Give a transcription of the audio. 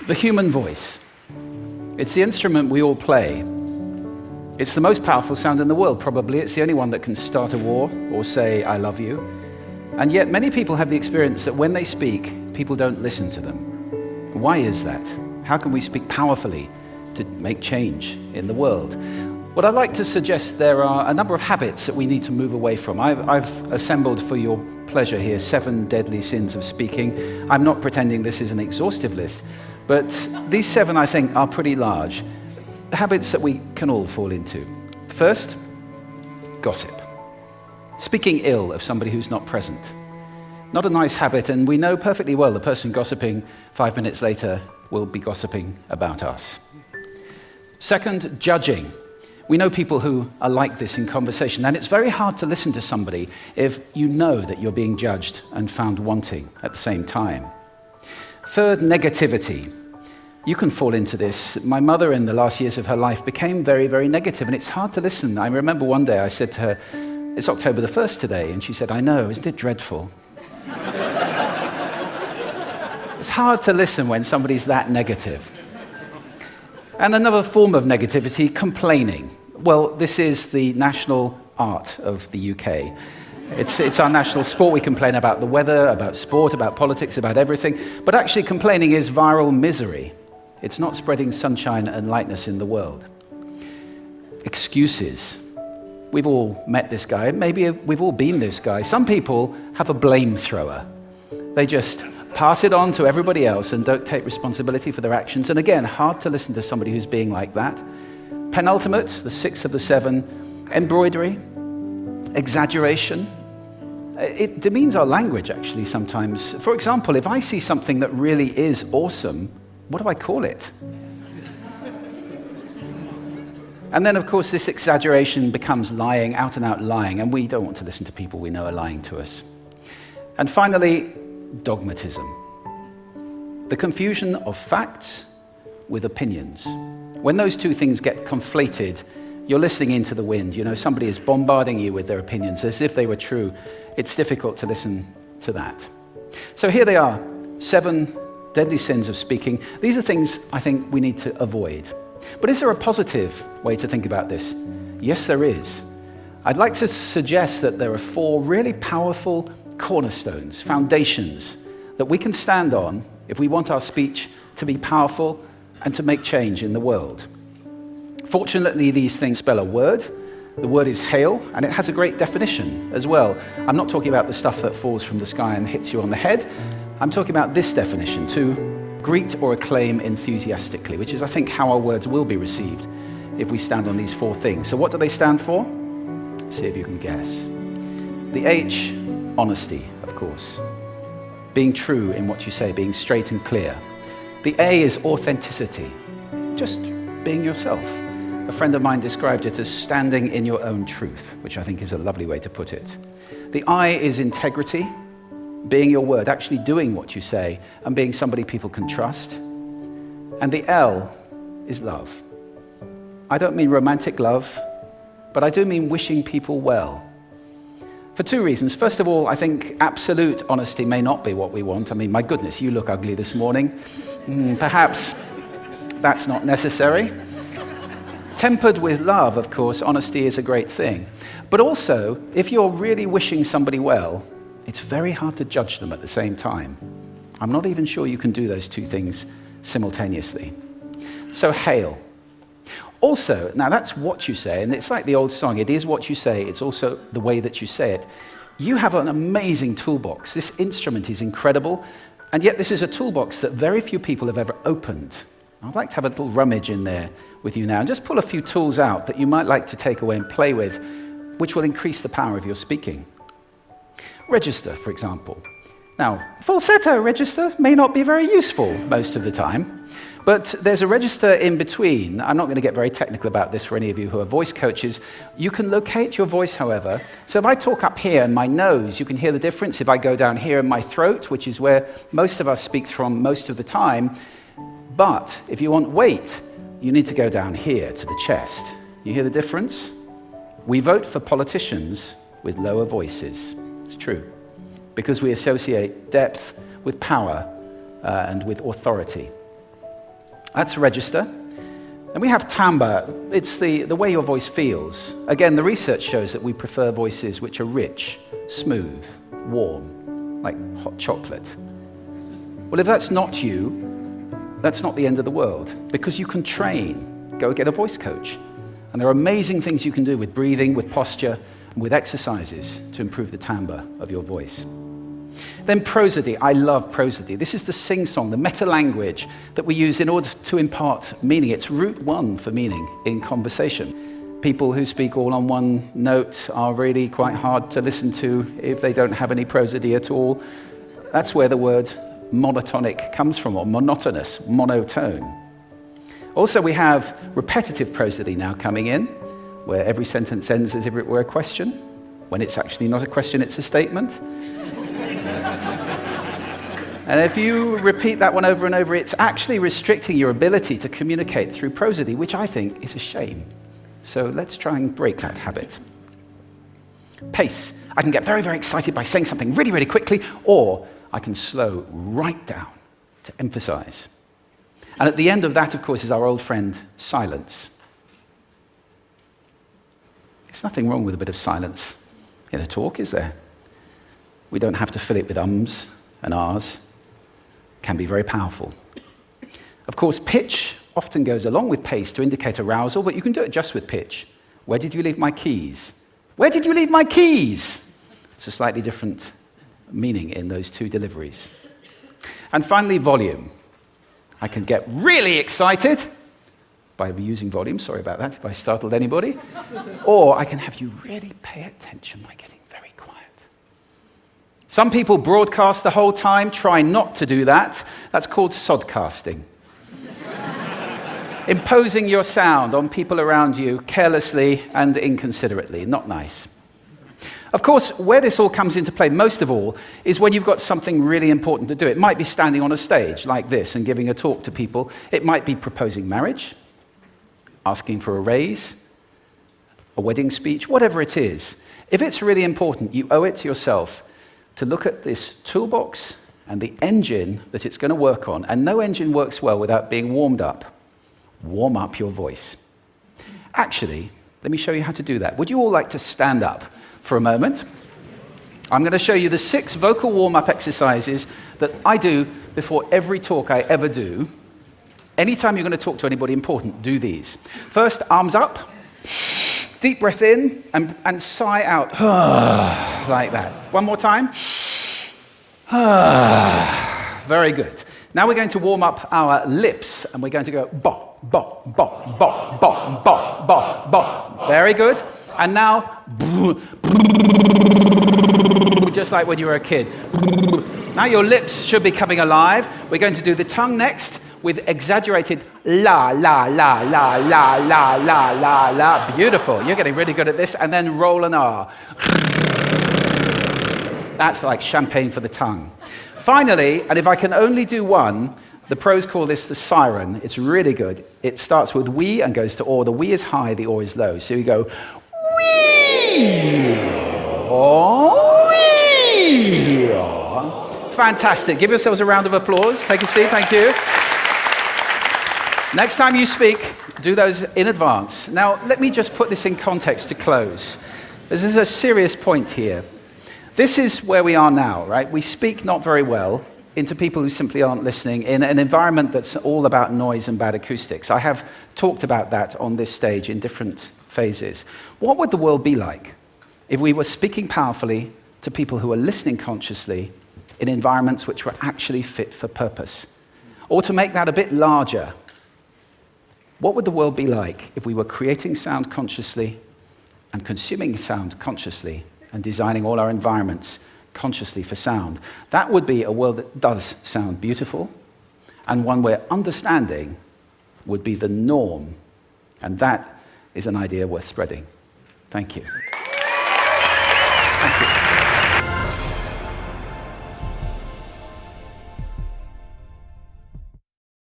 The human voice. It's the instrument we all play. It's the most powerful sound in the world, probably. It's the only one that can start a war or say, I love you. And yet many people have the experience that when they speak, people don't listen to them. Why is that? How can we speak powerfully to make change in the world? What I'd like to suggest, there are a number of habits that we need to move away from. I've assembled for your pleasure here 7 deadly sins of speaking. I'm not pretending this is an exhaustive list, but these 7, I think, are pretty large. Habits that we can all fall into. First, gossip. Speaking ill of somebody who's not present. Not a nice habit, and we know perfectly well the person gossiping 5 minutes later will be gossiping about us. Second, judging. We know people who are like this in conversation, and it's very hard to listen to somebody if you know that you're being judged and found wanting at the same time. Third, negativity. You can fall into this. My mother, in the last years of her life, became very, very negative, and it's hard to listen. I remember one day I said to her, it's October the 1st today, and she said, I know, isn't it dreadful? It's hard to listen when somebody's that negative. And another form of negativity, complaining. Well, this is the national art of the UK. It's our national sport. We complain about the weather, about sport, about politics, about everything. But actually, complaining is viral misery. It's not spreading sunshine and lightness in the world. Excuses. We've all met this guy. Maybe we've all been this guy. Some people have a blame thrower. They just pass it on to everybody else and don't take responsibility for their actions. And again, hard to listen to somebody who's being like that. Penultimate, the 6th of the 7, embroidery, exaggeration. It demeans our language, actually, sometimes. For example, if I see something that really is awesome, what do I call it? And then, of course, this exaggeration becomes lying, out and out lying, and we don't want to listen to people we know are lying to us. And finally, dogmatism. The confusion of facts with opinions. When those two things get conflated, you're listening into the wind. You know, somebody is bombarding you with their opinions as if they were true. It's difficult to listen to that. So here they are, 7 deadly sins of speaking. These are things I think we need to avoid. But is there a positive way to think about this? Yes, there is. I'd like to suggest that there are 4 really powerful cornerstones, foundations, that we can stand on if we want our speech to be powerful and to make change in the world. Fortunately, these things spell a word. The word is hail, and it has a great definition as well. I'm not talking about the stuff that falls from the sky and hits you on the head. I'm talking about this definition, to greet or acclaim enthusiastically, which is, I think, how our words will be received if we stand on these 4 things. So what do they stand for? See if you can guess. The H, honesty, of course. Being true in what you say, being straight and clear. The A is authenticity, just being yourself. A friend of mine described it as standing in your own truth, which I think is a lovely way to put it. The I is integrity, being your word, actually doing what you say, and being somebody people can trust. And the L is love. I don't mean romantic love, but I do mean wishing people well. For 2 reasons. First of all, I think absolute honesty may not be what we want. I mean, my goodness, you look ugly this morning. Perhaps that's not necessary. Tempered with love, of course, honesty is a great thing. But also, if you're really wishing somebody well, it's very hard to judge them at the same time. I'm not even sure you can do those 2 things simultaneously. So hail. Also, now that's what you say, and it's like the old song, it is what you say, it's also the way that you say it. You have an amazing toolbox. This instrument is incredible, and yet this is a toolbox that very few people have ever opened. I'd like to have a little rummage in there with you now and just pull a few tools out that you might like to take away and play with, which will increase the power of your speaking. Register, for example. Now, falsetto register may not be very useful most of the time, but there's a register in between. I'm not going to get very technical about this for any of you who are voice coaches. You can locate your voice, however. So if I talk up here in my nose, you can hear the difference. If I go down here in my throat, which is where most of us speak from most of the time, but if you want weight, you need to go down here to the chest. You hear the difference? We vote for politicians with lower voices. It's true, because we associate depth with power and with authority. That's register. And we have timbre. It's the way your voice feels. Again, the research shows that we prefer voices which are rich, smooth, warm, like hot chocolate. Well, if that's not you, that's not the end of the world, because you can train. Go get a voice coach. And there are amazing things you can do with breathing, with posture, and with exercises to improve the timbre of your voice. Then prosody. I love prosody. This is the sing-song, the meta-language that we use in order to impart meaning. It's route one for meaning in conversation. People who speak all on one note are really quite hard to listen to if they don't have any prosody at all. That's where the word monotonic comes from, or monotonous, monotone. Also, we have repetitive prosody now coming in, where every sentence ends as if it were a question, when it's actually not a question, it's a statement. And if you repeat that one over and over, it's actually restricting your ability to communicate through prosody, which I think is a shame. So let's try and break that habit. Pace. I can get very, very excited by saying something really, really quickly, or I can slow right down to emphasize. And at the end of that, of course, is our old friend, silence. There's nothing wrong with a bit of silence in a talk, is there? We don't have to fill it with ums and ahs. It can be very powerful. Of course, pitch often goes along with pace to indicate arousal, but you can do it just with pitch. Where did you leave my keys? Where did you leave my keys? It's a slightly different meaning in those two deliveries. And finally, volume. I can get really excited by using volume. Sorry about that if I startled anybody. Or I can have you really pay attention by getting very quiet. Some people broadcast the whole time. Try not to do that. That's called sodcasting. Imposing your sound on people around you carelessly and inconsiderately. Not nice. Of course, where this all comes into play most of all is when you've got something really important to do. It might be standing on a stage like this and giving a talk to people. It might be proposing marriage, asking for a raise, a wedding speech, whatever it is. If it's really important, you owe it to yourself to look at this toolbox and the engine that it's going to work on. And no engine works well without being warmed up. Warm up your voice. Actually, let me show you how to do that. Would you all like to stand up for a moment? I'm going to show you the 6 vocal warm-up exercises that I do before every talk I ever do. Anytime you're going to talk to anybody important, do these. First, arms up, deep breath in, and sigh out, like that. One more time. Very good. Now we're going to warm up our lips, and we're going to go bop, bop, bop, bop, bop, bop, bop, bop. Very good. And now, just like when you were a kid. Now your lips should be coming alive. We're going to do the tongue next with exaggerated la, la, la, la, la, la, la, la, la. Beautiful. You're getting really good at this. And then roll an R. That's like champagne for the tongue. Finally, and if I can only do one, the pros call this the siren. It's really good. It starts with we and goes to or. The we is high, the or is low. So you go wee, or wee. Fantastic. Give yourselves a round of applause. Take a seat. Thank you. Next time you speak, do those in advance. Now, let me just put this in context to close. This is a serious point here. This is where we are now, right? We speak not very well into people who simply aren't listening in an environment that's all about noise and bad acoustics. I have talked about that on this stage in different phases. What would the world be like if we were speaking powerfully to people who are listening consciously in environments which were actually fit for purpose? Or to make that a bit larger, what would the world be like if we were creating sound consciously and consuming sound consciously and designing all our environments consciously for sound? That would be a world that does sound beautiful, and one where understanding would be the norm. And that is an idea worth spreading. Thank you. Thank you.